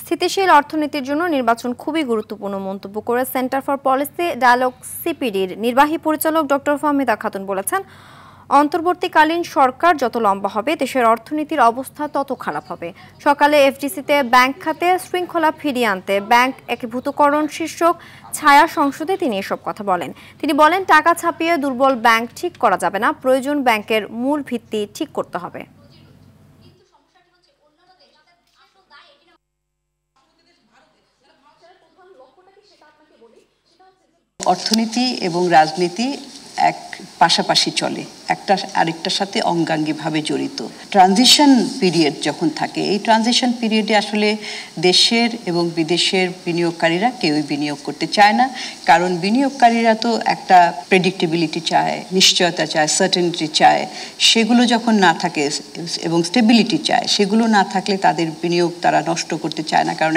স্থিতিশীল অর্থনীতির জন্য নির্বাচন খুবই গুরুত্বপূর্ণ মন্তব্য করে সেন্টার ফর পলিসি ডায়ালগ সিপিডির নির্বাহী পরিচালক ডক্টর ফাহমিদা খাতুন বলেছেন, অন্তর্বর্তীকালীন সরকার যত লম্বা হবে দেশের অর্থনীতির অবস্থা তত খারাপ হবে। সকালে এফডিসিতে ব্যাংক খাতে শৃঙ্খলা ফিরিয়ে আনতে ব্যাংক একীভূতকরণ শীর্ষক ছায়া সংসদে তিনি এসব কথা বলেন। তিনি বলেন, টাকা ছাপিয়ে দুর্বল ব্যাংক ঠিক করা যাবে না, প্রয়োজন ব্যাংকের মূল ভিত্তি ঠিক করতে হবে। অর্থনীতি এবং রাজনীতি এক পাশাপাশি চলে, একটা আরেকটার সাথে অঙ্গাঙ্গিভাবে জড়িত। ট্রানজিশন পিরিয়ড যখন থাকে, এই ট্রানজিশন পিরিয়ডে আসলে দেশের এবং বিদেশের বিনিয়োগকারীরা কেউই বিনিয়োগ করতে চায় না, কারণ বিনিয়োগকারীরা তো একটা প্রেডিক্টেবিলিটি চায়, নিশ্চয়তা চায়, সার্টেনিটি চায়। সেগুলো যখন না থাকে এবং স্টেবিলিটি চায়, সেগুলো না থাকলে তাদের বিনিয়োগ তারা নষ্ট করতে চায় না, কারণ